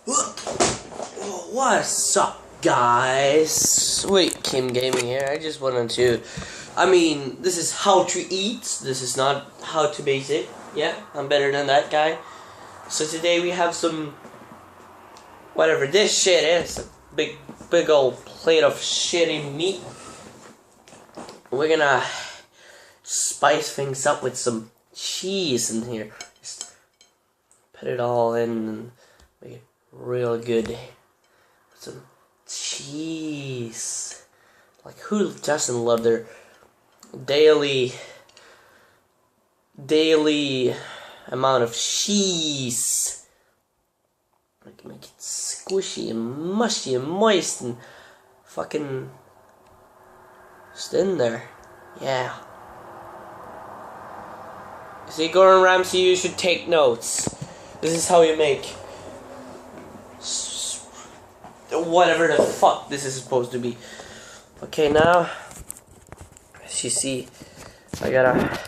What's up, guys? sweetkim Gaming here. I just wanted to. This is how to eat. This is not how to basic. Yeah, I'm better than that guy. So today we have some. Whatever this shit is. A big old plate of shitty meat. We're gonna spice things up with some cheese in here. Just put it all in and make it real good. Put some cheese. Like, who doesn't love their daily amount of cheese? Make it squishy and mushy and moist and fucking just in there. Yeah. See, Gordon Ramsay, you should take notes. This is how you make whatever the fuck this is supposed to be. Okay, now, as you see, I gotta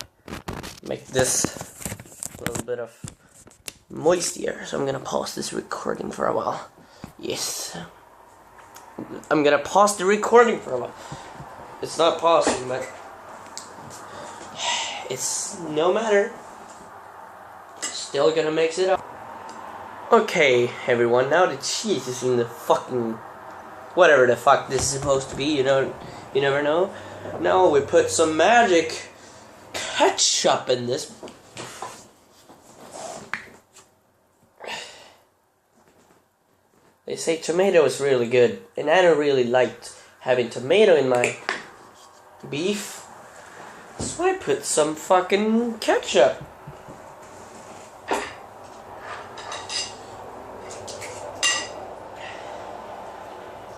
make this a little bit of moisture. So I'm gonna pause this recording for a while. Yes. I'm gonna pause the recording for a while. It's not pausing, but it's no matter. Still gonna mix it up. Okay, everyone, now the cheese is in the fucking whatever the fuck this is supposed to be, you know, you never know. Now we put some magic ketchup in this. They say tomato is really good, and I don't really like having tomato in my beef, so I put some fucking ketchup.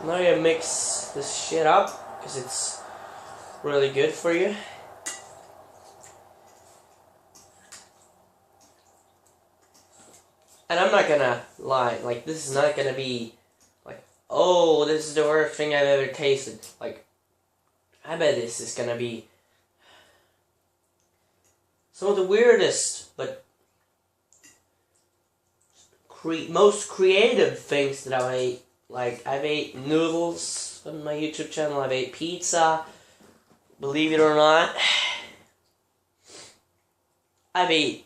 Now you mix this shit up, because it's really good for you. And I'm not gonna lie, like, this is not gonna be like, oh, this is the worst thing I've ever tasted. Like, I bet this is gonna be some of the weirdest, but most creative things that I've ate. Like, I've ate noodles on my YouTube channel, I've ate pizza, believe it or not. I've ate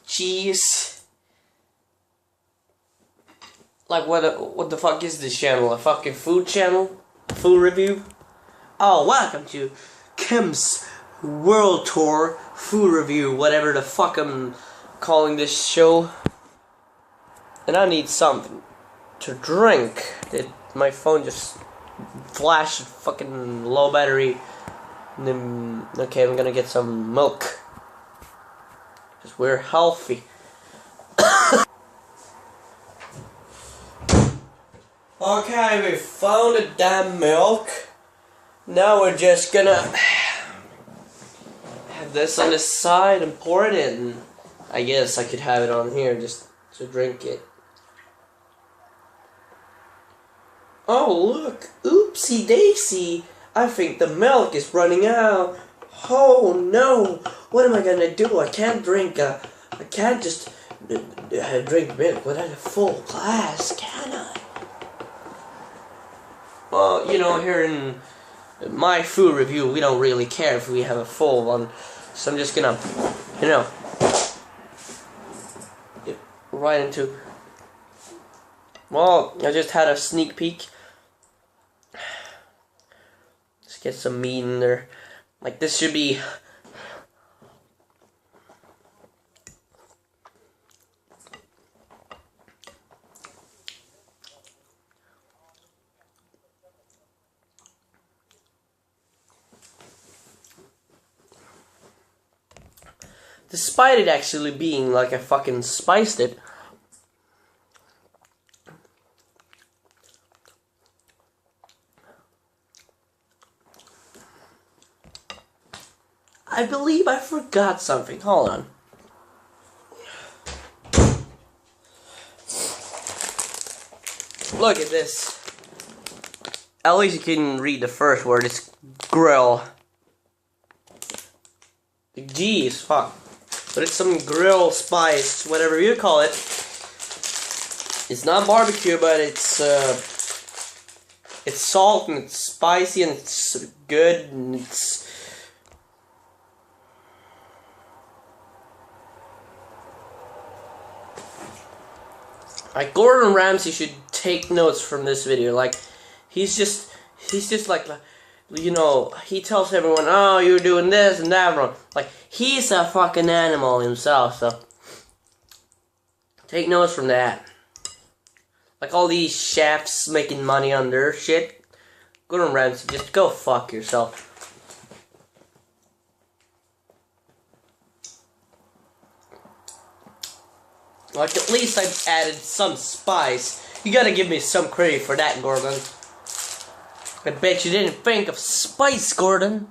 cheese. Like, what the fuck is this channel? A fucking food channel? Food review? Oh, welcome to Kim's World Tour Food Review, whatever the fuck I'm calling this show. And I need something to drink. My phone just flashed fucking low battery. And then, okay, I'm gonna get some milk. Because we're healthy. Okay, we found the damn milk. Now we're just gonna have this on the side and pour it in. I guess I could have it on here just to drink it. Oh, look, oopsie daisy. I think the milk is running out. Oh no, what am I gonna do? I can't just drink milk without a full glass, can I? Well, you know, here in my food review, we don't really care if we have a full one. So I'm just gonna, you know, get right into. Well, I just had a sneak peek. Let's get some meat in there. Like, this should be. Despite it actually being like I fucking spiced it, I believe I forgot something. Hold on. Look at this. At least you can read the first word. It's grill. The G is fuck. But it's some grill spice, whatever you call it. It's not barbecue, but it's salt and it's spicy and it's good and it's. Like Gordon Ramsay should take notes from this video. Like he's just like, you know, he tells everyone, oh, you're doing this and that wrong. Like he's a fucking animal himself. So take notes from that. Like all these chefs making money on their shit. Gordon Ramsay, just go fuck yourself. Like, at least I've added some spice. You gotta give me some credit for that, Gordon. I bet you didn't think of spice, Gordon.